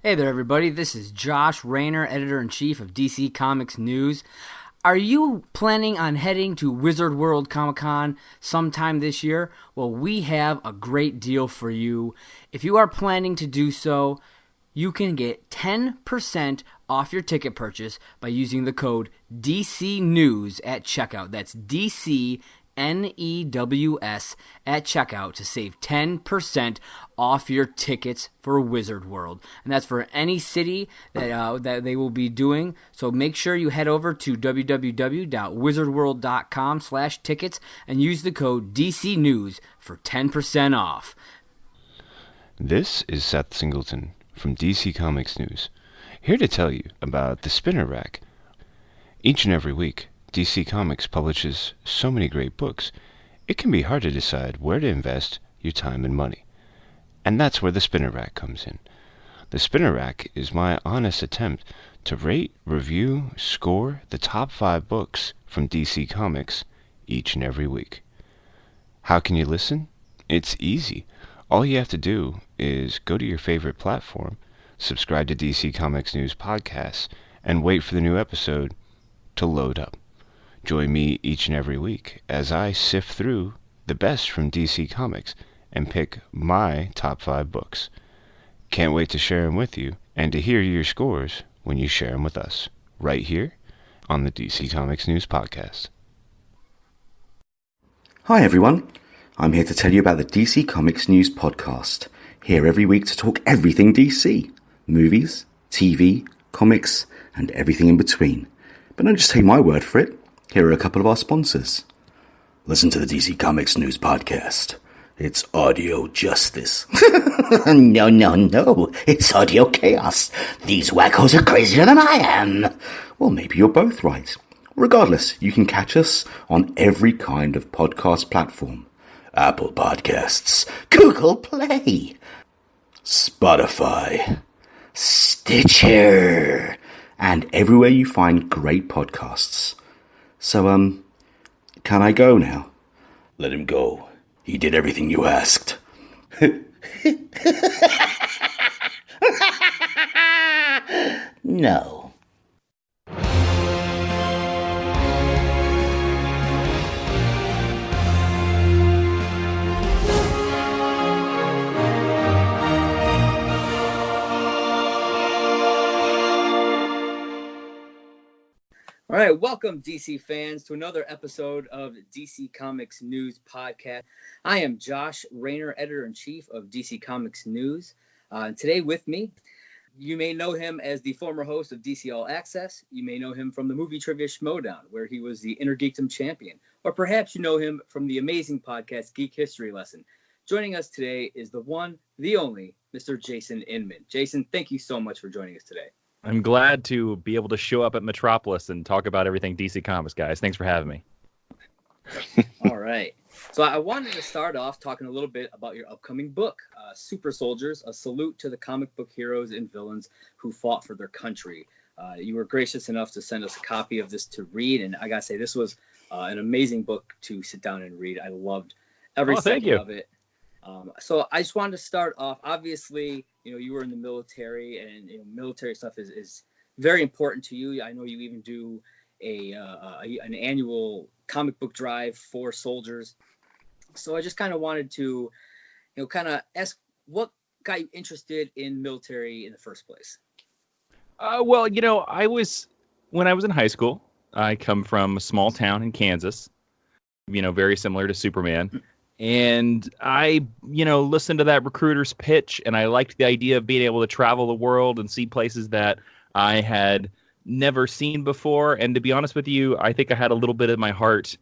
Hey there, everybody. This is Josh Raynor, Editor-in-Chief of DC Comics News. Are you planning on heading to Wizard World Comic-Con sometime this year? Well, we have a great deal for you. If you are planning to do so, you can get 10% off your ticket purchase by using the code DCNews at checkout. That's DCNEWS at checkout to save 10% off your tickets for Wizard World. And that's for any city that they will be doing. So make sure you head over to www.wizardworld.com/tickets and use the code DCNews for 10% off. This is Seth Singleton from DC Comics News, here to tell you about the Spinner Rack. Each and every week, DC Comics publishes so many great books, it can be hard to decide where to invest your time and money. And that's where the Spinner Rack comes in. The Spinner Rack is my honest attempt to rate, review, score the top 5 books from DC Comics each and every week. How can you listen? It's easy. All you have to do is go to your favorite platform, subscribe to DC Comics News podcasts, and wait for the new episode to load up. Join me each and every week as I sift through the best from DC Comics and pick my top 5 books. Can't wait to share them with you and to hear your scores when you share them with us, right here on the DC Comics News podcast. Hi everyone, I'm here to tell you about the DC Comics News podcast. Here every week to talk everything DC, movies, TV, comics, and everything in between. But don't just take my word for it. Here are a couple of our sponsors. Listen to the DC Comics News podcast. It's audio justice. No. It's audio chaos. These wackos are crazier than I am. Well, maybe you're both right. Regardless, you can catch us on every kind of podcast platform. Apple Podcasts, Google Play, Spotify, Stitcher, and everywhere you find great podcasts. So, can I go now? Let him go. He did everything you asked. No. All right, welcome, DC fans, to another episode of DC Comics News podcast. I am Josh Raynor, Editor-in-Chief of DC Comics News. Today with me, you may know him as the former host of DC All Access. You may know him from the Movie Trivia Schmodown, where he was the Intergeekdom champion. Or perhaps you know him from the amazing podcast Geek History Lesson. Joining us today is the one, the only, Mr. Jason Inman. Jason, thank you so much for joining us today. I'm glad to be able to show up at Metropolis and talk about everything DC Comics, guys. Thanks for having me. All right. So I wanted to start off talking a little bit about your upcoming book, Super Soldiers, a salute to the comic book heroes and villains who fought for their country. You were gracious enough to send us a copy of this to read, and I got to say, this was an amazing book to sit down and read. I loved every second of it. So I just wanted to start off, obviously, you were in the military, and military stuff is very important to you. I know you even do an annual comic book drive for soldiers. So I just kind of wanted to, kind of ask what got you interested in military in the first place? Well, when I was in high school, I come from a small town in Kansas, very similar to Superman. And I, listened to that recruiter's pitch, and I liked the idea of being able to travel the world and see places that I had never seen before. And to be honest with you, I think I had a little bit in my heart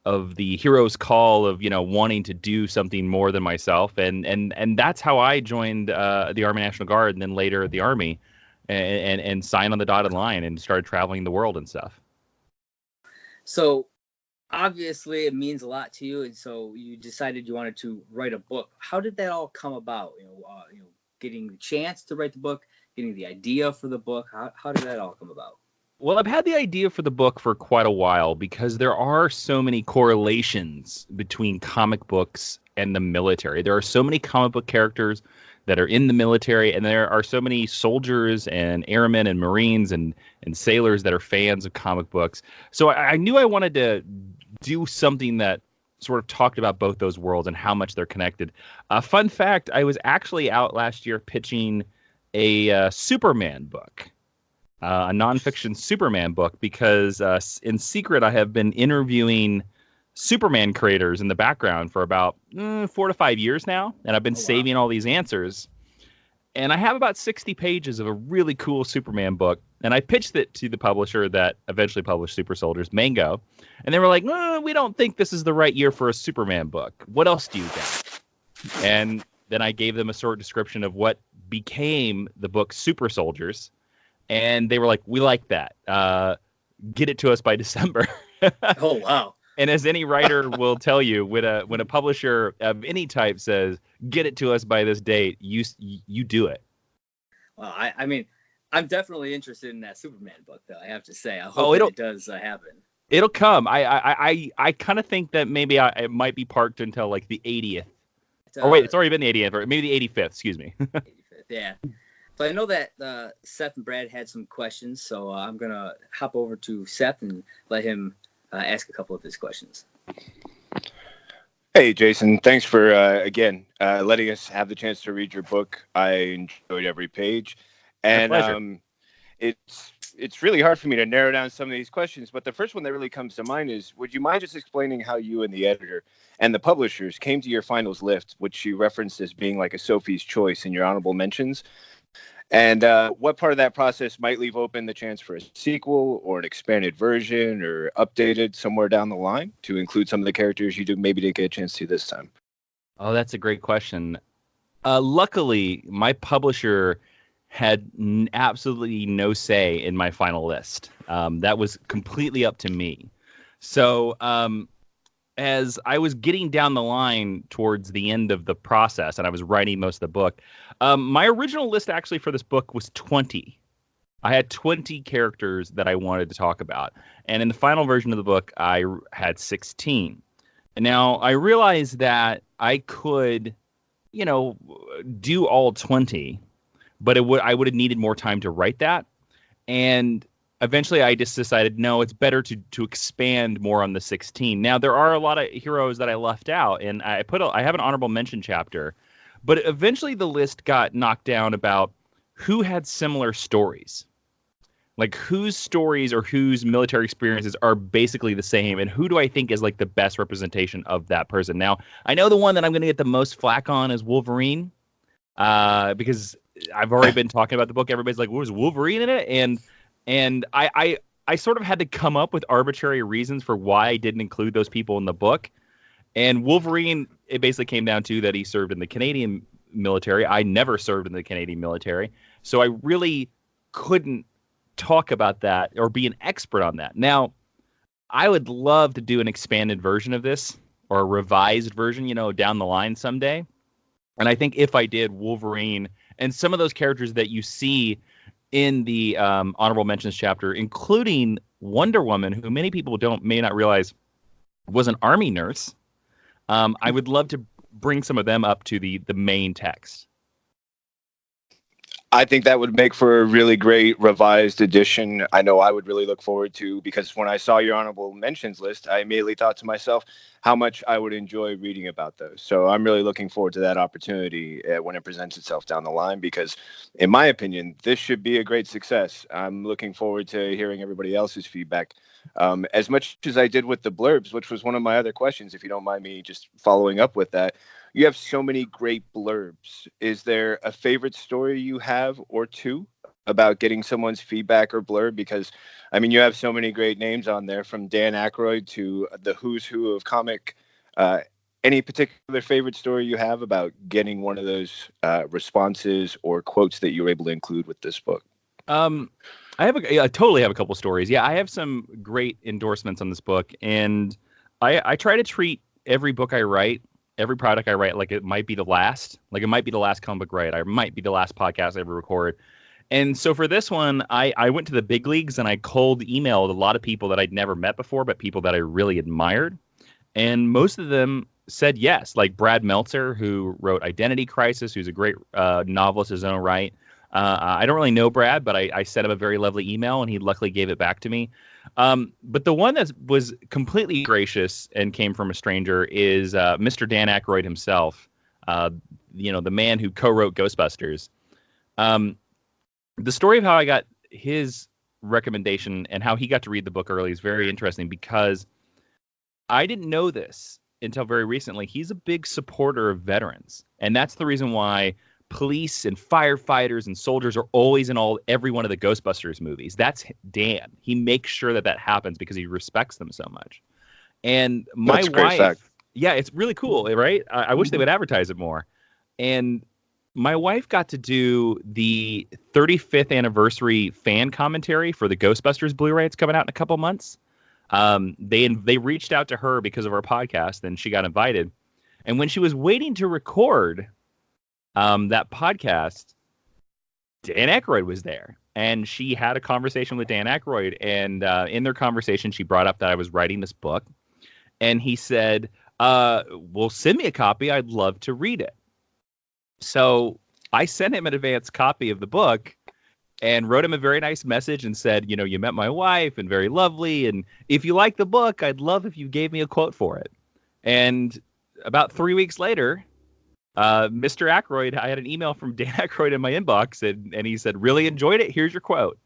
of the hero's call of, wanting to do something more than myself. And that's how I joined the Army National Guard and then later the Army and signed on the dotted line and started traveling the world and stuff. So obviously it means a lot to you, and so you decided you wanted to write a book. How did that all come about? Getting the chance to write the book, getting the idea for the book. How did that all come about? Well, I've had the idea for the book for quite a while because there are so many correlations between comic books and the military. There are so many comic book characters that are in the military, and there are so many soldiers and airmen and Marines and sailors that are fans of comic books. So I knew I wanted to do something that sort of talked about both those worlds and how much they're connected. Fun fact, I was actually out last year pitching a Superman book, a nonfiction Superman book, because in secret I have been interviewing Superman creators in the background for about 4 to 5 years now, and I've been saving all these answers. And I have about 60 pages of a really cool Superman book, and I pitched it to the publisher that eventually published Super Soldiers, Mango, and they were like, we don't think this is the right year for a Superman book. What else do you got? And then I gave them a short description of what became the book Super Soldiers, and they were like, we like that. Get it to us by December. Oh, wow. And as any writer will tell you, when a publisher of any type says, get it to us by this date, you do it. Well, I mean, I'm definitely interested in that Superman book, though, I have to say. I hope it does happen. It'll come. I kind of think that maybe it might be parked until like the 80th. Or wait, it's already been the 80th, or maybe the 85th, excuse me. 85th, yeah. So I know that Seth and Brad had some questions, so I'm going to hop over to Seth and let him ask a couple of his questions. Hey, Jason. Thanks for, again, letting us have the chance to read your book. I enjoyed every page. And it's really hard for me to narrow down some of these questions, but the first one that really comes to mind is, would you mind just explaining how you and the editor and the publishers came to your finals list, which you referenced as being like a Sophie's choice in your honorable mentions? And what part of that process might leave open the chance for a sequel or an expanded version or updated somewhere down the line to include some of the characters you maybe didn't get a chance to this time? Oh, that's a great question. Luckily, my publisher had absolutely no say in my final list. That was completely up to me. So as I was getting down the line towards the end of the process and I was writing most of the book, my original list actually for this book was 20. I had 20 characters that I wanted to talk about. And in the final version of the book, I had 16. And now I realized that I could, do all 20, but I would have needed more time to write that. And eventually I just decided, no, it's better to expand more on the 16. Now, there are a lot of heroes that I left out, and I have an honorable mention chapter, but eventually the list got knocked down about who had similar stories. Like whose stories or whose military experiences are basically the same, and who do I think is like the best representation of that person? Now, I know the one that I'm going to get the most flack on is Wolverine, because I've already been talking about the book. Everybody's like, was Wolverine in it? And I sort of had to come up with arbitrary reasons for why I didn't include those people in the book. And Wolverine, it basically came down to that he served in the Canadian military. I never served in the Canadian military. So I really couldn't talk about that or be an expert on that. Now, I would love to do an expanded version of this or a revised version, down the line someday. And I think if I did, Wolverine and some of those characters that you see in the honorable mentions chapter, including Wonder Woman, who many people may not realize was an army nurse. I would love to bring some of them up to the main text. I think that would make for a really great revised edition. I know I would really look forward to, because when I saw your honorable mentions list, I immediately thought to myself how much I would enjoy reading about those. So I'm really looking forward to that opportunity when it presents itself down the line, because in my opinion, this should be a great success. I'm looking forward to hearing everybody else's feedback. As much as I did with the blurbs, which was one of my other questions, if you don't mind me just following up with that. You have so many great blurbs. Is there a favorite story you have or two about getting someone's feedback or blurb? Because, I mean, you have so many great names on there, from Dan Aykroyd to the who's who of comic. Any particular favorite story you have about getting one of those responses or quotes that you were able to include with this book? I totally have a couple stories. Yeah, I have some great endorsements on this book, and I try to treat every book I write, every product I write, like it might be the last. Like it might be the last comic book I write. I might be the last podcast I ever record. And so for this one, I went to the big leagues and I cold emailed a lot of people that I'd never met before, but people that I really admired. And most of them said yes. Like Brad Meltzer, who wrote Identity Crisis, who's a great novelist in his own right. I don't really know Brad, but I sent him a very lovely email, and he luckily gave it back to me. But the one that was completely gracious and came from a stranger is Mr. Dan Aykroyd himself, the man who co-wrote Ghostbusters. The story of how I got his recommendation and how he got to read the book early is very interesting, because I didn't know this until very recently. He's a big supporter of veterans, and that's the reason why police and firefighters and soldiers are always in every one of the Ghostbusters movies. That's Dan. He makes sure that happens because he respects them so much. And my wife, yeah, it's really cool, right? I wish they would advertise it more. And my wife got to do the 35th anniversary fan commentary for the Ghostbusters Blu-ray. It's coming out in a couple months. They reached out to her because of our podcast, and she got invited. And when she was waiting to record that podcast, Dan Aykroyd was there, and she had a conversation with Dan Aykroyd. And in their conversation, she brought up that I was writing this book, and he said, "Well, send me a copy. I'd love to read it." So I sent him an advance copy of the book and wrote him a very nice message and said, you met my wife and very lovely. And if you like the book, I'd love if you gave me a quote for it. And about 3 weeks later, Mr. Aykroyd, I had an email from Dan Aykroyd in my inbox, and he said, "Really enjoyed it. Here's your quote."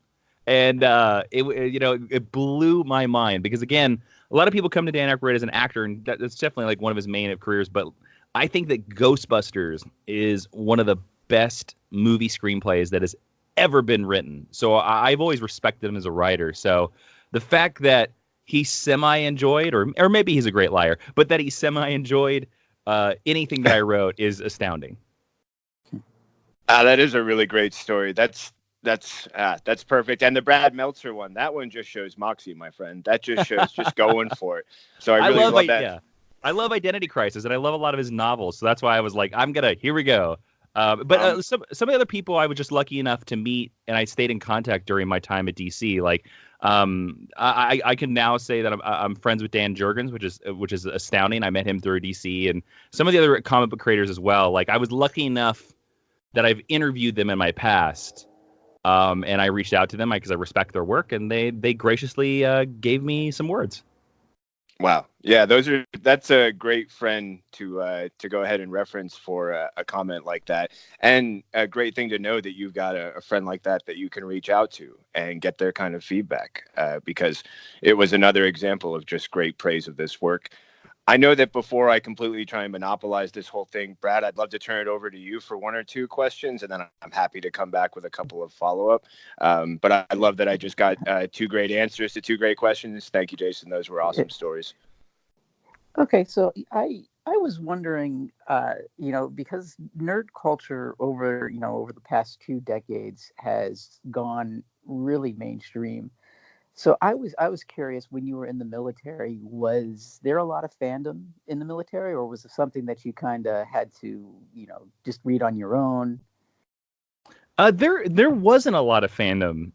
And it blew my mind, because again, a lot of people come to Dan Aykroyd as an actor, and that's definitely like one of his main careers. But I think that Ghostbusters is one of the best movie screenplays that has ever been written. So I've always respected him as a writer. So the fact that he semi-enjoyed, or maybe he's a great liar, but that he semi-enjoyed anything that I wrote is astounding. That is a really great story. That's perfect. And the Brad Meltzer one, that one just shows moxie, my friend. That just shows just going for it. So I really love that. Yeah. I love Identity Crisis, and I love a lot of his novels. So that's why I was like, here we go. But some of the other people I was just lucky enough to meet, and I stayed in contact during my time at DC. Like, I can now say that I'm friends with Dan Jurgens, which is astounding. I met him through DC, and some of the other comic book creators as well. Like, I was lucky enough that I've interviewed them in my past, and I reached out to them because I respect their work, and they graciously gave me some words. Wow. Yeah, that's a great friend to go ahead and reference for a comment like that. And a great thing to know that you've got a friend like that you can reach out to and get their kind of feedback, because it was another example of just great praise of this work. I know that before I completely try and monopolize this whole thing, Brad, I'd love to turn it over to you for one or two questions, and then I'm happy to come back with a couple of follow-up. But I love that I just got two great answers to two great questions. Thank you, Jason. Those were awesome stories. Okay, so I was wondering, because nerd culture over the past 2 decades has gone really mainstream. So I was curious, when you were in the military, was there a lot of fandom in the military, or was it something that you kind of had to, just read on your own? There wasn't a lot of fandom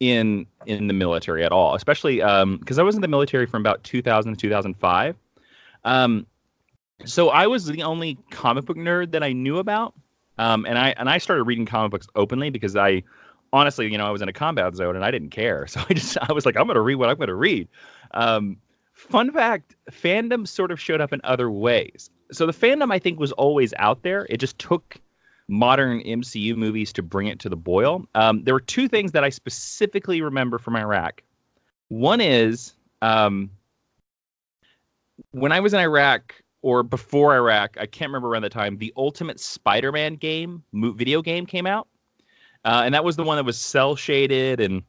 in the military at all, especially because I was in the military from about 2000 to 2005. So I was the only comic book nerd that I knew about, and I started reading comic books openly because I honestly, I was in a combat zone and I didn't care. So I was like, I'm going to read what I'm going to read. Fun fact, fandom sort of showed up in other ways. So the fandom, I think, was always out there. It just took modern MCU movies to bring it to the boil. There were two things that I specifically remember from Iraq. One is when I was in Iraq, or before Iraq, I can't remember around the time, the Ultimate Spider-Man video game came out. And that was the one that was cell shaded, and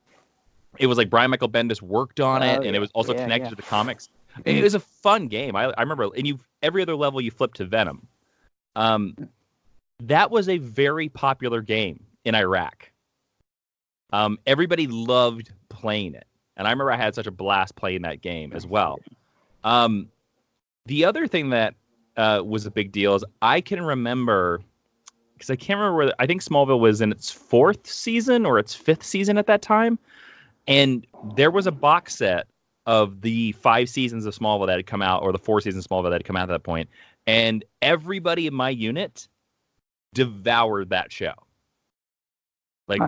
it was like Brian Michael Bendis worked on it, and it was also connected to the comics. It was a fun game. I remember, and every other level you flip to Venom. That was a very popular game in Iraq. Everybody loved playing it, and I remember I had such a blast playing that game as well. The other thing that was a big deal is I can remember, because I can't remember I think Smallville was in its 4th season or its 5th season at that time. And there was a box set of the 5 seasons of Smallville that had come out, or the 4 seasons of Smallville that had come out at that point. And everybody in my unit devoured that show. Like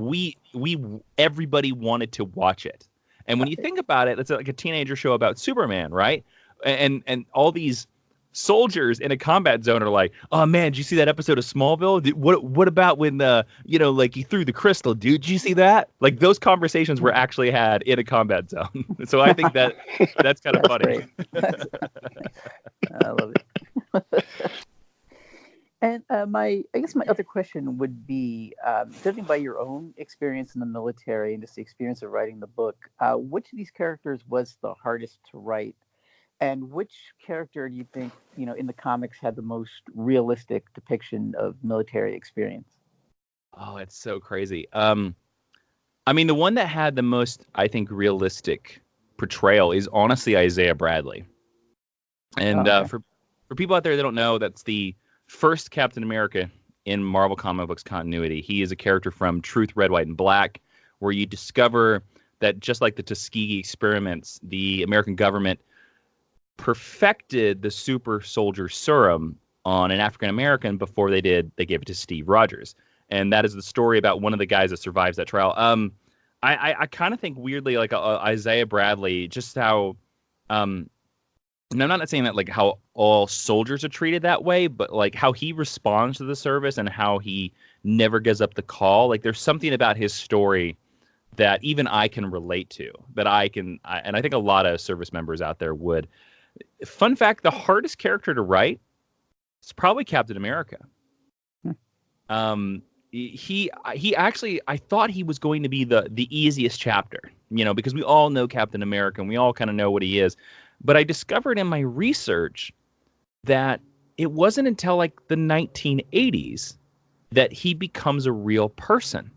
everybody wanted to watch it. And when you think about it, it's like a teenager show about Superman, right? And all these soldiers in a combat zone are like, oh man, did you see that episode of Smallville? What about when like he threw the crystal, dude? Did you see that? Like those conversations were actually had in a combat zone. So I think that's kind of funny. I love it. And I guess my other question would be, judging by your own experience in the military and just the experience of writing the book, which of these characters was the hardest to write? And which character do you think, in the comics had the most realistic depiction of military experience? Oh, it's so crazy. I mean, the one that had the most, I think, realistic portrayal is honestly Isaiah Bradley. And for people out there that don't know, that's the first Captain America in Marvel comic books continuity. He is a character from Truth, Red, White, and Black, where you discover that just like the Tuskegee experiments, the American government perfected the super soldier serum on an African American before they gave it to Steve Rogers. And that is the story about one of the guys that survives that trial. I kind of think weirdly like Isaiah Bradley, just how, and I'm not saying that like how all soldiers are treated that way, but like how he responds to the service and how he never gives up the call. Like there's something about his story that even I can relate to, and I think a lot of service members out there would. Fun fact, the hardest character to write is probably Captain America. He actually, I thought he was going to be the easiest chapter, because we all know Captain America and we all kind of know what he is. But I discovered in my research that it wasn't until like the 1980s that he becomes a real person.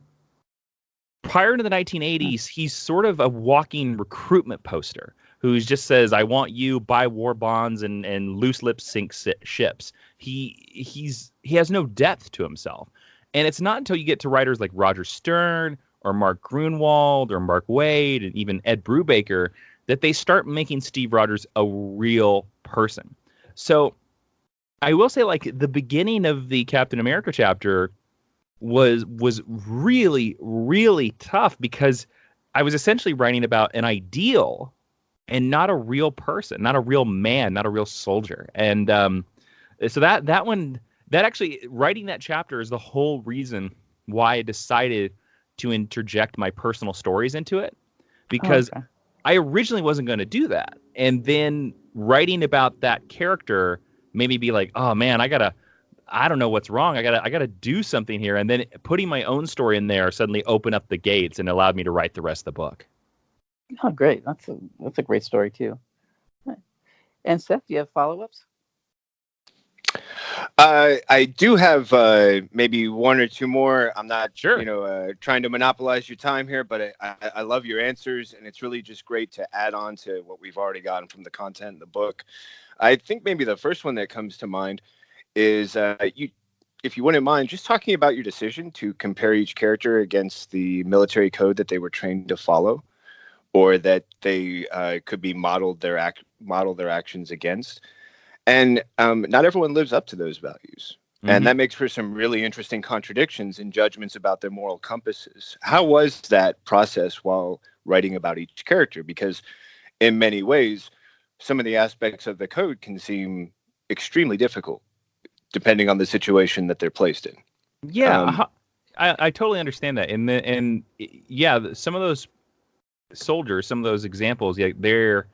Prior to the 1980s, he's sort of a walking recruitment poster who just says, I want you, buy war bonds and loose lips sink ships. He has no depth to himself. And it's not until you get to writers like Roger Stern or Mark Grunwald or Mark Waid and even Ed Brubaker that they start making Steve Rogers a real person. So I will say, like, the beginning of the Captain America chapter was really, really tough because I was essentially writing about an ideal and not a real person, not a real man, not a real soldier. And so that one, that actually, writing that chapter is the whole reason why I decided to interject my personal stories into it, because I originally wasn't going to do that. And then writing about that character made me be like, oh man, I don't know what's wrong. I gotta do something here. And then putting my own story in there suddenly opened up the gates and allowed me to write the rest of the book. Oh, great. That's a great story too. And Seth, do you have follow-ups? I do have maybe one or two more. I'm not sure, trying to monopolize your time here, but I love your answers, and it's really just great to add on to what we've already gotten from the content in the book. I think maybe the first one that comes to mind is if you wouldn't mind, just talking about your decision to compare each character against the military code that they were trained to follow, or that they could be model their actions against. And not everyone lives up to those values. Mm-hmm. And that makes for some really interesting contradictions in judgments about their moral compasses. How was that process while writing about each character? Because in many ways, some of the aspects of the code can seem extremely difficult, depending on the situation that they're placed in. Yeah, I totally understand that. And some of those soldiers, some of those examples, they're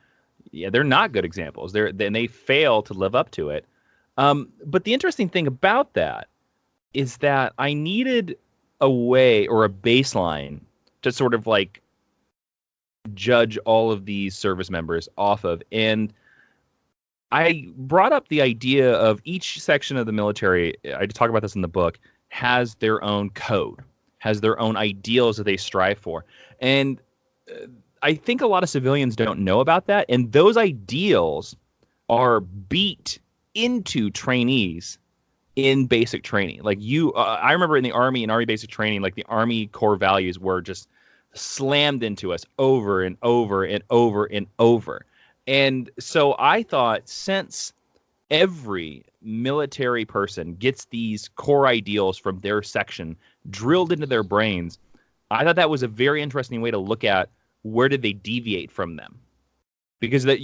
not good examples. They fail to live up to it. But the interesting thing about that is that I needed a way or a baseline to sort of like judge all of these service members off of. And I brought up the idea of each section of the military, I talk about this in the book, has their own code, has their own ideals that they strive for. And I think a lot of civilians don't know about that. And those ideals are beat into trainees in basic training. Like I remember in the Army, in Army basic training, like the Army core values were just slammed into us over and over and over and over. And so I thought, since every military person gets these core ideals from their section drilled into their brains. I thought that was a very interesting way to look at where did they deviate from them. Because that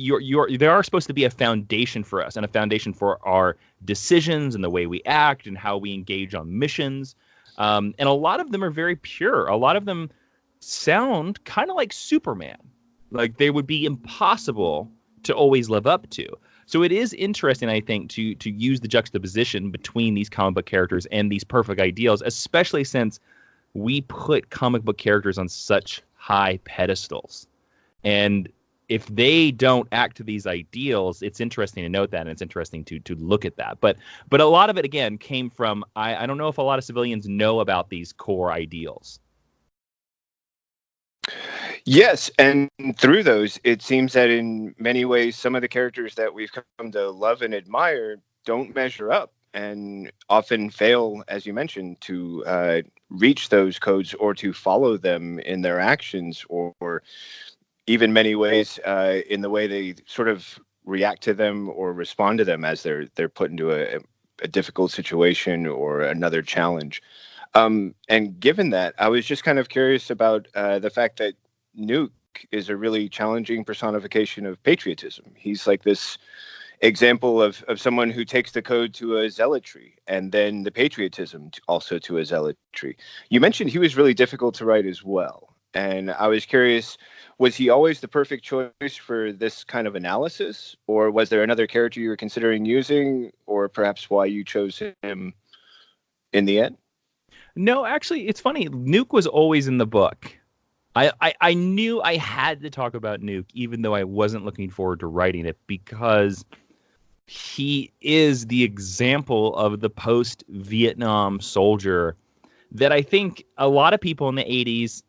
they are supposed to be a foundation for us and a foundation for our decisions and the way we act and how we engage on missions. And a lot of them are very pure. A lot of them sound kind of like Superman. Like they would be impossible to always live up to. So it is interesting, I think, to use the juxtaposition between these comic book characters and these perfect ideals, especially since we put comic book characters on such high pedestals. And if they don't act to these ideals, it's interesting to note that, and it's interesting to look at that. But a lot of it, again, came from, I don't know if a lot of civilians know about these core ideals. Yes, and through those, it seems that in many ways, some of the characters that we've come to love and admire don't measure up and often fail, as you mentioned, to reach those codes or to follow them in their actions, or even many ways in the way they sort of react to them or respond to them as they're put into a difficult situation or another challenge. And given that, I was just kind of curious about the fact that Nuke is a really challenging personification of patriotism. He's like this example of someone who takes the code to a zealotry and then the patriotism also to a zealotry. You mentioned he was really difficult to write as well. And I was curious, was he always the perfect choice for this kind of analysis? Or was there another character you were considering using, or perhaps why you chose him in the end? No, actually, it's funny. Nuke was always in the book. I knew I had to talk about Nuke, even though I wasn't looking forward to writing it, because he is the example of the post-Vietnam soldier that I think a lot of people in the 80s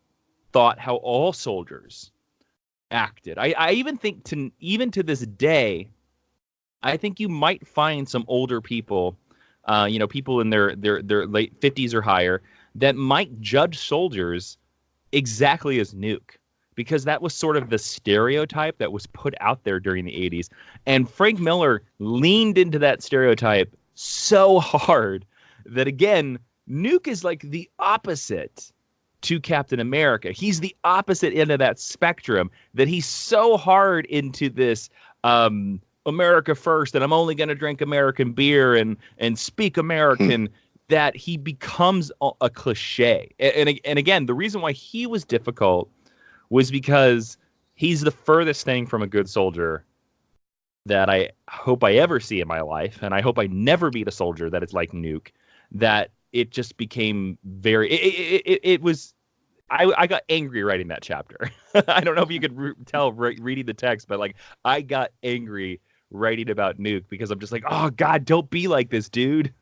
thought how all soldiers acted. I even think even to this day, I think you might find some older people, people in their late 50s or higher, that might judge soldiers exactly as Nuke, because that was sort of the stereotype that was put out there during the 80s. And Frank Miller leaned into that stereotype so hard that, again, Nuke is like the opposite to Captain America. He's the opposite end of that spectrum, that he's so hard into this America first, and I'm only going to drink American beer and speak American, that he becomes a cliche. And again, the reason why he was difficult was because he's the furthest thing from a good soldier that I hope I ever see in my life. And I hope I never meet a soldier that is like Nuke, that it just became very, it was, I got angry writing that chapter. I don't know if you could tell reading the text, but like I got angry writing about Nuke because I'm just like, oh God, don't be like this, dude.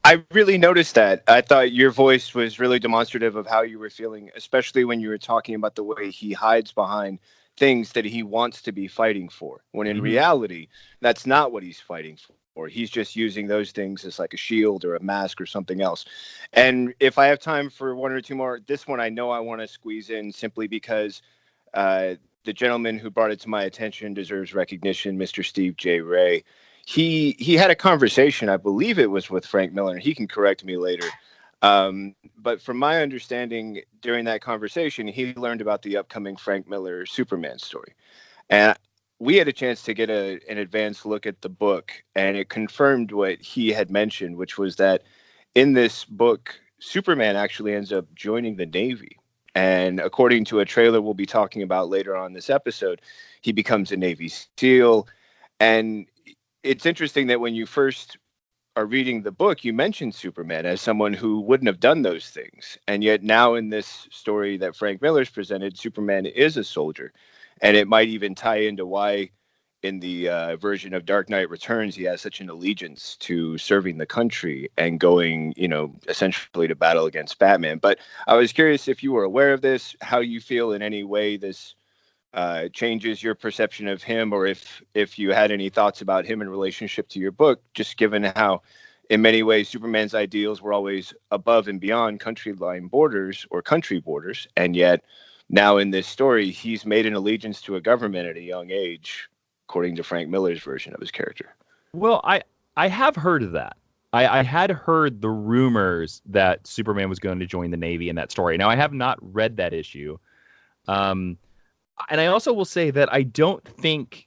I really noticed that. I thought your voice was really demonstrative of how you were feeling, especially when you were talking about the way he hides behind things that he wants to be fighting for, when in reality, that's not what he's fighting for. He's just using those things as like a shield or a mask or something else. And if I have time for one or two more, this one I know I want to squeeze in simply because the gentleman who brought it to my attention deserves recognition, Mr. Steve J. Ray. He had a conversation, I believe it was with Frank Miller, and he can correct me later. But from my understanding, during that conversation, he learned about the upcoming Frank Miller Superman story. And we had a chance to get an advanced look at the book, and it confirmed what he had mentioned, which was that in this book, Superman actually ends up joining the Navy. And according to a trailer we'll be talking about later on this episode, he becomes a Navy SEAL. And it's interesting that when you first are reading the book, you mentioned Superman as someone who wouldn't have done those things. And yet now in this story that Frank Miller's presented, Superman is a soldier. And it might even tie into why in the version of Dark Knight Returns, he has such an allegiance to serving the country and going, essentially to battle against Batman. But I was curious if you were aware of this, how you feel in any way this changes your perception of him, or if you had any thoughts about him in relationship to your book, just given how in many ways Superman's ideals were always above and beyond country borders, and yet now in this story he's made an allegiance to a government at a young age according to Frank Miller's version of his character. Well, I have heard of that. I had heard the rumors that Superman was going to join the Navy in that story. Now, I have not read that issue. And I also will say that I don't think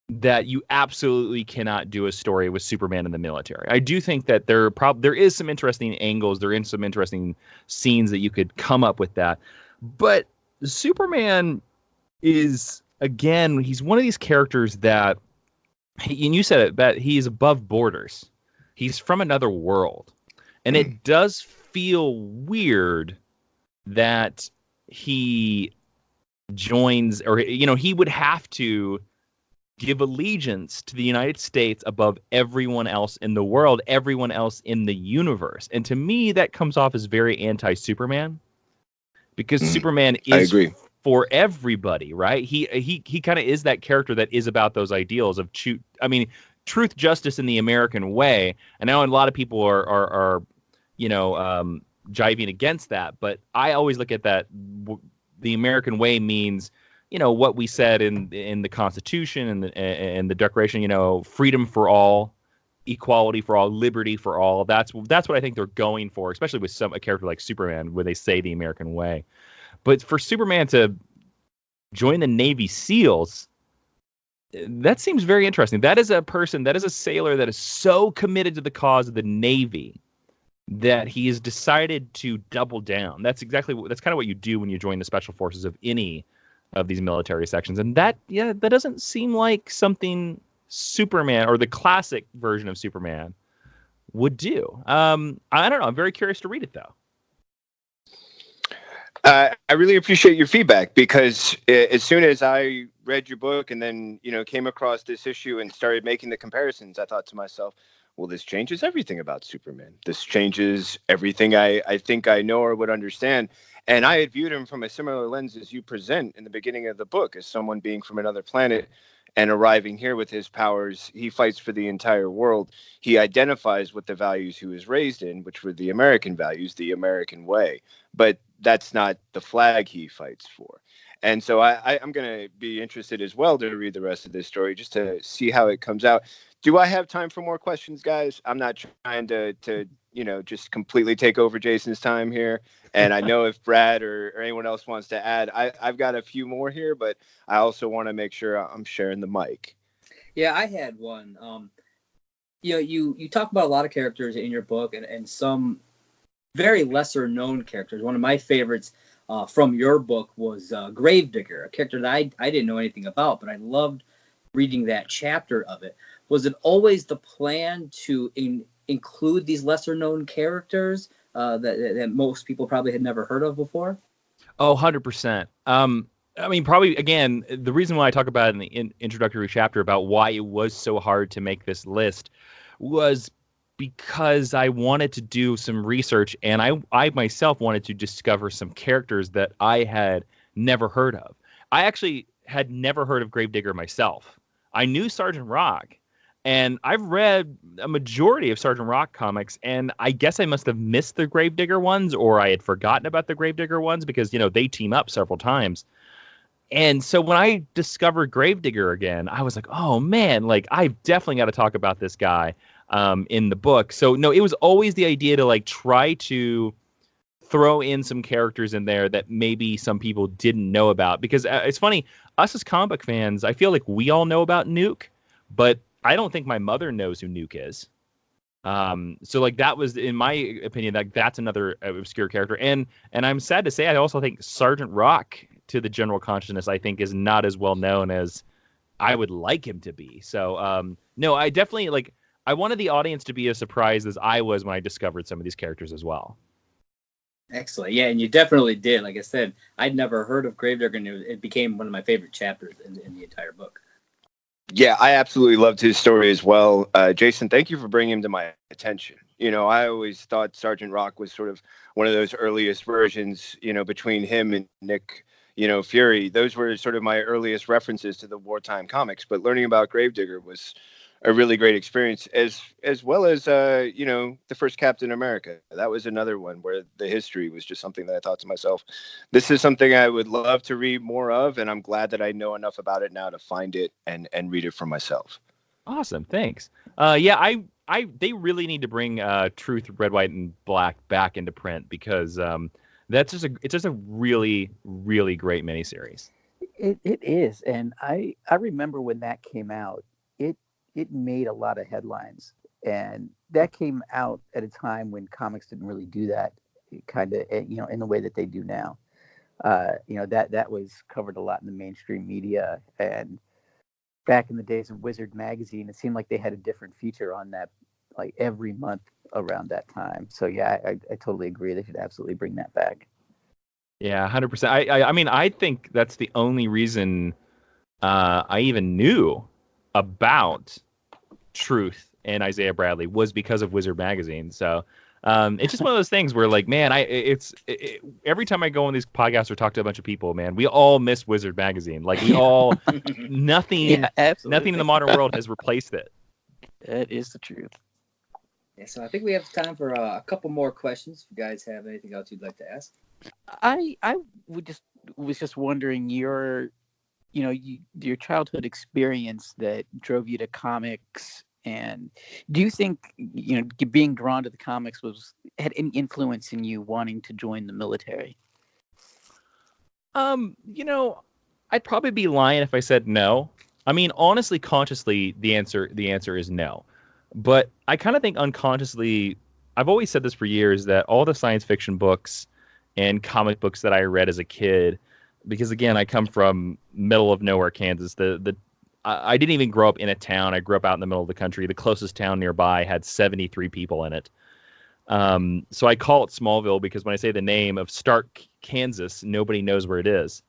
that you absolutely cannot do a story with Superman in the military. I do think that there is some interesting angles. There is some interesting scenes that you could come up with that. But Superman is, again, he's one of these characters that, and you said it, that he is above borders. He's from another world. And it does feel weird that he joins, or, he would have to give allegiance to the United States above everyone else in the world, everyone else in the universe. And to me, that comes off as very anti-Superman, because Superman is for everybody, right? He kind of is that character that is about those ideals of truth, justice in the American way. And now a lot of people are jiving against that, but I always look at that. The American way means, what we said in the Constitution and the Declaration, freedom for all, equality for all, liberty for all. That's what I think they're going for, especially with a character like Superman, where they say the American way. But for Superman to join the Navy SEALs, that seems very interesting. That is a sailor that is so committed to the cause of the Navy that he has decided to double down. That's kind of what you do when you join the special forces of any of these military sections. And that doesn't seem like something Superman, or the classic version of Superman, would do. I don't know. I'm very curious to read it, though. I really appreciate your feedback, because as soon as I read your book and then, came across this issue and started making the comparisons, I thought to myself, well, this changes everything about Superman. This changes everything I think I know or would understand. And I had viewed him from a similar lens as you present in the beginning of the book, as someone being from another planet and arriving here with his powers. He fights for the entire world. He identifies with the values he was raised in, which were the American values, the American way. But that's not the flag he fights for. And so I'm going to be interested as well to read the rest of this story, just to see how it comes out. Do I have time for more questions, guys? I'm not trying to just completely take over Jason's time here. And I know if Brad or anyone else wants to add, I've got a few more here, but I also want to make sure I'm sharing the mic. Yeah, I had one. You talk about a lot of characters in your book, and some very lesser known characters. One of my favorites from your book was Gravedigger, a character that I didn't know anything about, but I loved reading that chapter of it. Was it always the plan to include these lesser known characters that most people probably had never heard of before? Oh, 100%. Probably, again, the reason why I talk about it in the introductory chapter about why it was so hard to make this list was because I wanted to do some research, and I myself wanted to discover some characters that I had never heard of. I actually had never heard of Gravedigger myself. I knew Sergeant Rock, and I've read a majority of Sergeant Rock comics, and I guess I must have missed the Gravedigger ones, or I had forgotten about the Gravedigger ones, because, they team up several times. And so when I discovered Gravedigger again, I was like, oh man, I've definitely got to talk about this guy in the book. So no, it was always the idea to try to throw in some characters in there that maybe some people didn't know about, because it's funny, us as comic book fans, I feel like we all know about Nuke, but I don't think my mother knows who Nuke is. So that was, in my opinion, that's another obscure character. And I'm sad to say, I also think Sergeant Rock, to the general consciousness, I think is not as well known as I would like him to be. So no, I definitely I wanted the audience to be as surprised as I was when I discovered some of these characters as well. Excellent. Yeah, and you definitely did. Like I said, I'd never heard of Gravedigger, and it became one of my favorite chapters in the entire book. Yeah, I absolutely loved his story as well. Jason, thank you for bringing him to my attention. I always thought Sergeant Rock was sort of one of those earliest versions, between him and Nick, Fury. Those were sort of my earliest references to the wartime comics. But learning about Gravedigger was a really great experience, as well as the first Captain America. That was another one where the history was just something that I thought to myself, this is something I would love to read more of, and I'm glad that I know enough about it now to find it and read it for myself. Awesome, thanks. They really need to bring Truth, Red, White, and Black back into print, because it's just a really, really great miniseries. It is, and I remember when that came out, it made a lot of headlines, and that came out at a time when comics didn't really do that kind of, in the way that they do now. That was covered a lot in the mainstream media, and back in the days of Wizard magazine, it seemed like they had a different feature on that, like every month around that time. So yeah, I totally agree. They should absolutely bring that back. Yeah, 100%. I mean, I think that's the only reason I even knew about Truth and Isaiah Bradley, was because of Wizard magazine. So it's just one of those things where, like, man, every time I go on these podcasts or talk to a bunch of people, man, we all miss Wizard magazine. Like, we all nothing in the modern world has replaced it. That is the truth. Yeah, so I think we have time for a couple more questions. If you guys have anything else you'd like to ask. I was just wondering your childhood experience that drove you to comics, and do you think being drawn to the comics had any influence in you wanting to join the military? I'd probably be lying if I said no. I mean, honestly, consciously, the answer is no. But I kind of think unconsciously, I've always said this for years, that all the science fiction books and comic books that I read as a kid, because again, I come from middle of nowhere, Kansas. I didn't even grow up in a town. I grew up out in the middle of the country. The closest town nearby had 73 people in it. So I call it Smallville because when I say the name of Stark, Kansas, nobody knows where it is.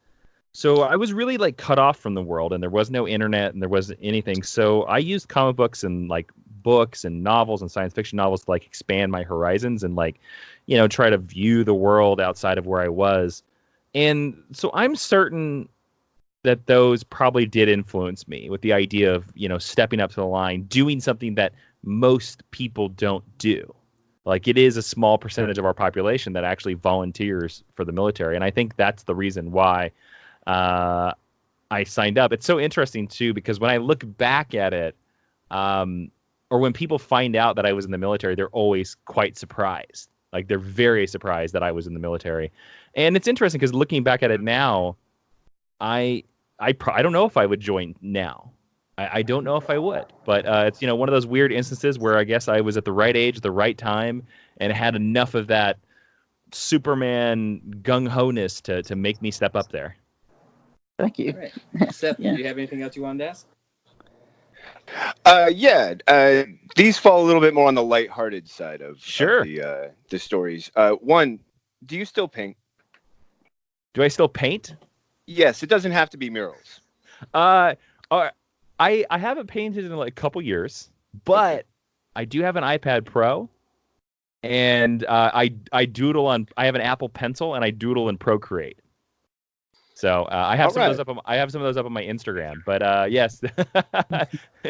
So I was really like cut off from the world, and there was no internet and there wasn't anything. So I used comic books and like books and novels and science fiction novels to like expand my horizons and like, try to view the world outside of where I was. And so I'm certain that those probably did influence me with the idea of, stepping up to the line, doing something that most people don't do. Like, it is a small percentage of our population that actually volunteers for the military. And I think that's the reason why I signed up. It's so interesting, too, because when I look back at it, or when people find out that I was in the military, they're always quite surprised. Like, they're very surprised that I was in the military. And it's interesting because looking back at it now, I don't know if I would join now. I don't know if I would. But it's, one of those weird instances where I guess I was at the right age, at the right time, and had enough of that Superman gung-ho-ness to make me step up there. Thank you. All right. Seth, do you have anything else you wanted to ask? These fall a little bit more on the lighthearted side of the stories. One, do you still paint? Do I still paint? Yes, it doesn't have to be murals. I haven't painted in like a couple years, but I do have an iPad Pro, and I doodle on. I have an Apple Pencil, and I doodle in Procreate. So I have some of those up. I have some of those up on my Instagram. But yes,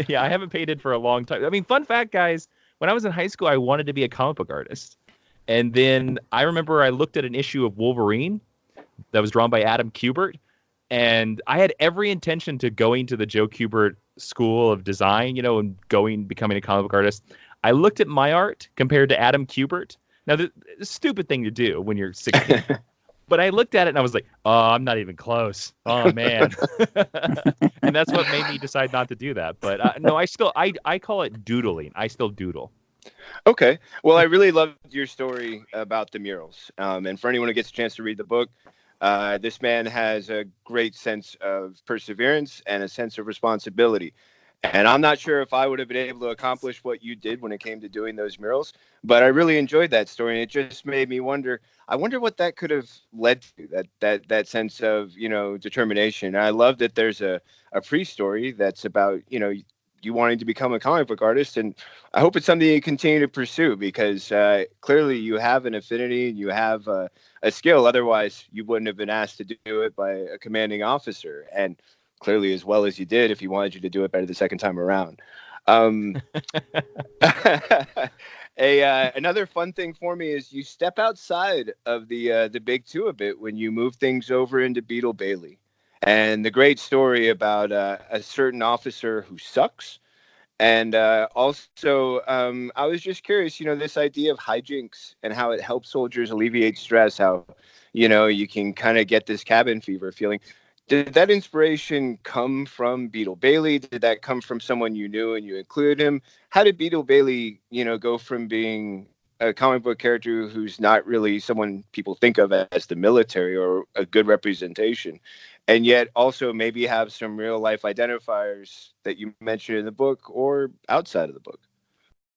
yeah, I haven't painted for a long time. I mean, fun fact, guys. When I was in high school, I wanted to be a comic book artist, and then I remember I looked at an issue of Wolverine that was drawn by Adam Kubert, and I had every intention to going to the Joe Kubert School of Design, and becoming a comic book artist. I looked at my art compared to Adam Kubert. Now, the stupid thing to do when you're 16. But I looked at it and I was like, oh, I'm not even close. Oh, man. And that's what made me decide not to do that. But no, I call it doodling. I still doodle. Okay. Well, I really loved your story about the murals. And for anyone who gets a chance to read the book, this man has a great sense of perseverance and a sense of responsibility. And I'm not sure if I would have been able to accomplish what you did when it came to doing those murals, but I really enjoyed that story. And it just made me wonder, I wonder what that could have led to, that sense of, determination. And I love that there's a pre-story that's about, you wanting to become a comic book artist. And I hope it's something you continue to pursue because clearly you have an affinity and you have a skill. Otherwise, you wouldn't have been asked to do it by a commanding officer. And clearly as well as you did if he wanted you to do it better the second time around. Another fun thing for me is you step outside of the big two a bit when you move things over into Beetle Bailey, and the great story about a certain officer who sucks. And also, I was just curious, this idea of hijinks and how it helps soldiers alleviate stress, how, you can kind of get this cabin fever feeling. Did that inspiration come from Beetle Bailey? Did that come from someone you knew and you included him? How did Beetle Bailey, go from being a comic book character who's not really someone people think of as the military or a good representation, and yet also maybe have some real life identifiers that you mentioned in the book or outside of the book?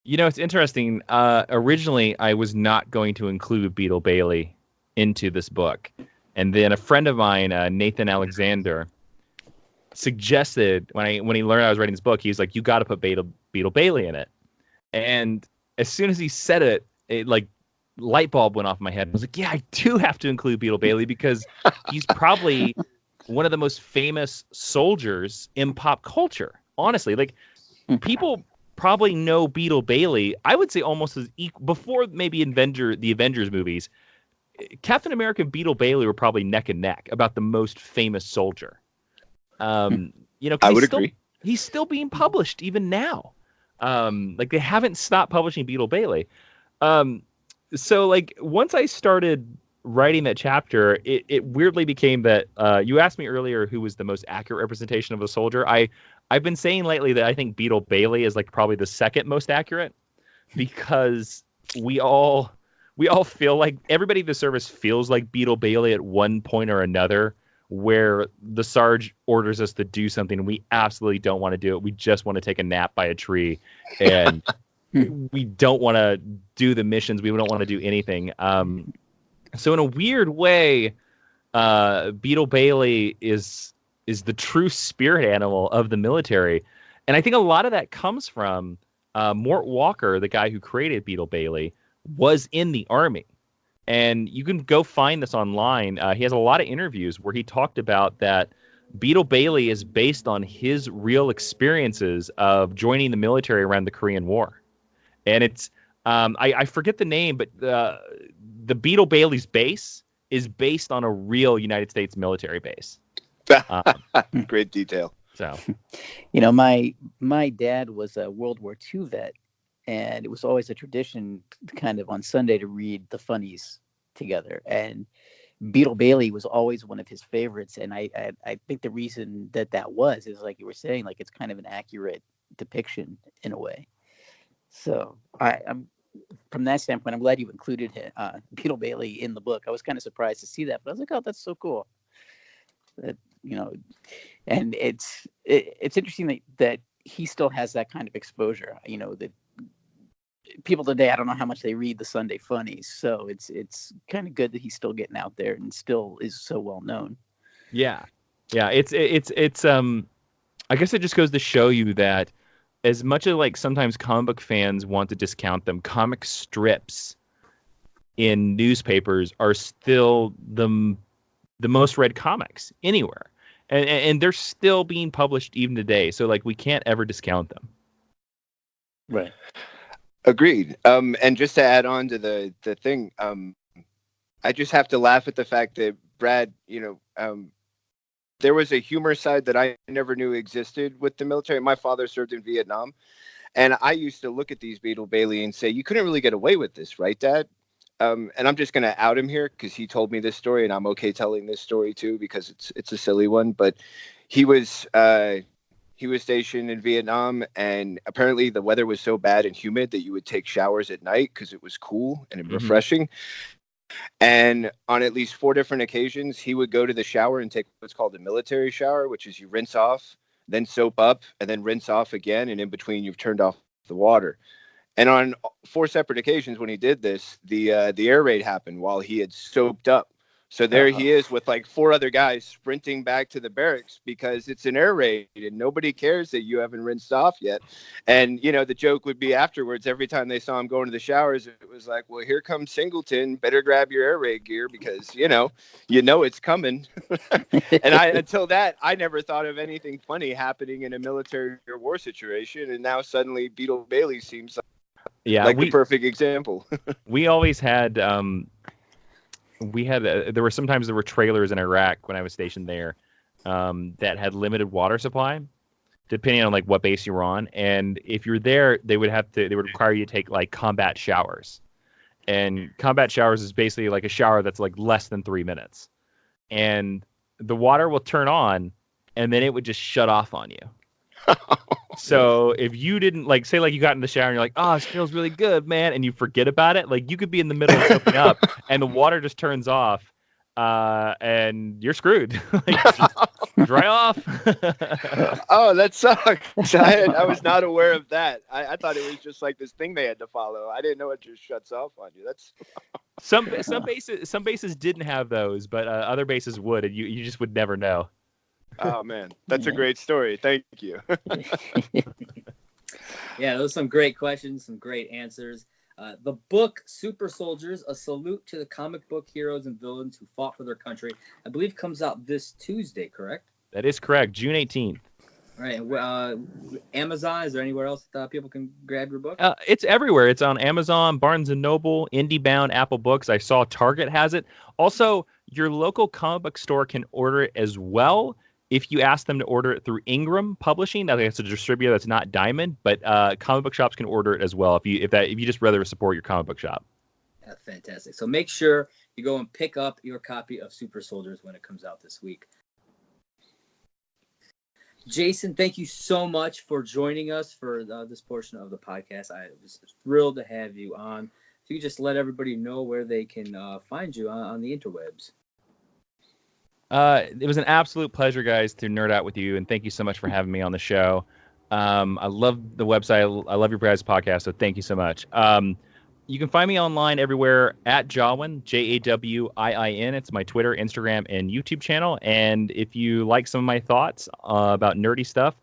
It's interesting. Originally, I was not going to include Beetle Bailey into this book. And then a friend of mine, Nathan Alexander, suggested when he learned I was writing this book, he was like, "You got to put Beetle Bailey in it." And as soon as he said it, like light bulb went off in my head. I was like, "Yeah, I do have to include Beetle Bailey because he's probably one of the most famous soldiers in pop culture." Honestly, like people probably know Beetle Bailey. I would say almost as before maybe the Avengers movies. Captain America and Beetle Bailey were probably neck and neck about the most famous soldier. I would agree. He's still being published even now. Like they haven't stopped publishing Beetle Bailey. So like once I started writing that chapter, it weirdly became that you asked me earlier who was the most accurate representation of a soldier. I've been saying lately that I think Beetle Bailey is like probably the second most accurate because we all feel like everybody in the service feels like Beetle Bailey at one point or another, where the Sarge orders us to do something and we absolutely don't want to do it. We just want to take a nap by a tree and we don't want to do the missions. We don't want to do anything. So in a weird way, Beetle Bailey is the true spirit animal of the military. And I think a lot of that comes from Mort Walker, the guy who created Beetle Bailey, was in the Army. And you can go find this online. He has a lot of interviews where he talked about that Beetle Bailey is based on his real experiences of joining the military around the Korean War. And it's, I forget the name, but the Beetle Bailey's base is based on a real United States military base. Great detail. So, my dad was a World War II vet. And it was always a tradition kind of on Sunday to read the funnies together. And Beetle Bailey was always one of his favorites. And I think the reason that was is like you were saying, like it's kind of an accurate depiction in a way. So I'm from that standpoint, I'm glad you included Beetle Bailey in the book. I was kind of surprised to see that, but I was like, oh, that's so cool. That, and it's interesting that he still has that kind of exposure, that people today, I don't know how much they read the Sunday funnies, so it's kind of good that he's still getting out there and still is so well known. Yeah. It's I guess it just goes to show you that as much as like sometimes comic book fans want to discount them, comic strips in newspapers are still the most read comics anywhere, and they're still being published even today. So like we can't ever discount them. Right. Agreed. And just to add on to the thing, I just have to laugh at the fact that Brad, there was a humor side that I never knew existed with the military. My father served in Vietnam, and I used to look at these Beetle Bailey and say, you couldn't really get away with this, right, Dad? And I'm just going to out him here because he told me this story, and I'm okay telling this story too because it's a silly one. But he was stationed in Vietnam, and apparently the weather was so bad and humid that you would take showers at night because it was cool and refreshing. And on at least 4 different occasions, he would go to the shower and take what's called a military shower, which is you rinse off, then soap up, and then rinse off again. And in between, you've turned off the water. And on 4 separate occasions when he did this, the air raid happened while he had soaped up. So there he is with like 4 other guys sprinting back to the barracks because it's an air raid and nobody cares that you haven't rinsed off yet. And, the joke would be afterwards, every time they saw him going to the showers, it was like, well, here comes Singleton. Better grab your air raid gear because, it's coming. And until that, I never thought of anything funny happening in a military or war situation. And now suddenly Beetle Bailey seems like the perfect example. We always had... there were trailers in Iraq when I was stationed there that had limited water supply, depending on like what base you were on. And if you're there, they would require you to take like combat showers. And combat showers is basically like a shower that's like less than 3 minutes. And the water will turn on and then it would just shut off on you. So if you didn't say you got in the shower and you're like, oh, it feels really good, man, and you forget about it, like you could be in the middle of soaking up and the water just turns off, and you're screwed. Just dry off. Oh, that sucks. I was not aware of that. I thought it was just like this thing they had to follow. I didn't know it just shuts off on you. That's some bases didn't have those, but other bases would, and you just would never know. Oh man, that's a great story. Thank you. Yeah, those are some great questions, some great answers. The book Super Soldiers: A Salute to the Comic Book Heroes and Villains Who Fought for Their Country, I believe comes out this Tuesday, correct? That is correct, June 18th. All right. Amazon, is there anywhere else that people can grab your book? It's everywhere. It's on Amazon, Barnes & Noble, IndieBound, Apple Books. I saw Target has it. Also, your local comic book store can order it as well. If you ask them to order it through Ingram Publishing, that's a distributor that's not Diamond, but comic book shops can order it as well if you just rather support your comic book shop. That's fantastic. So make sure you go and pick up your copy of Super Soldiers when it comes out this week. Jason, thank you so much for joining us for this portion of the podcast. I was thrilled to have you on. If you could just let everybody know where they can find you on the interwebs. It was an absolute pleasure, guys, to nerd out with you, and thank you so much for having me on the show. I love the website. I love your guys' podcast, so thank you so much. You can find me online everywhere at Jawin, Jawin. It's my Twitter, Instagram, and YouTube channel. And if you like some of my thoughts about nerdy stuff,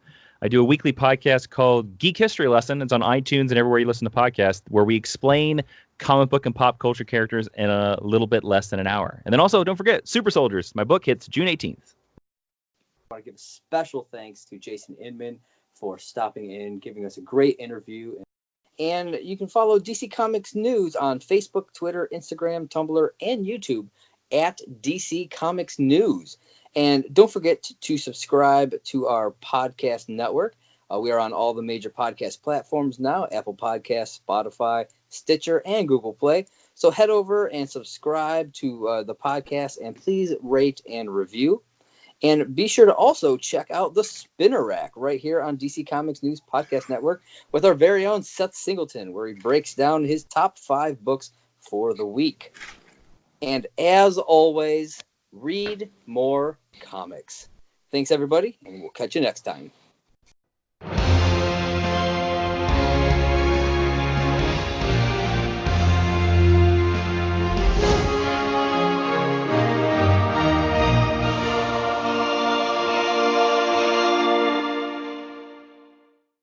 I do a weekly podcast called Geek History Lesson. It's on iTunes and everywhere you listen to podcasts, where we explain comic book and pop culture characters in a little bit less than an hour. And then also, don't forget, Super Soldiers. My book hits June 18th. I want to give a special thanks to Jason Inman for stopping in, giving us a great interview. And you can follow DC Comics News on Facebook, Twitter, Instagram, Tumblr, and YouTube at DC Comics News. And don't forget to subscribe to our podcast network. We are on all the major podcast platforms now: Apple Podcasts, Spotify, Stitcher, and Google Play. So head over and subscribe to the podcast, and please rate and review. And be sure to also check out the Spinner Rack right here on DC Comics News Podcast Network with our very own Seth Singleton, where he breaks down his top 5 books for the week. And as always, read more comics. Thanks, everybody, and we'll catch you next time.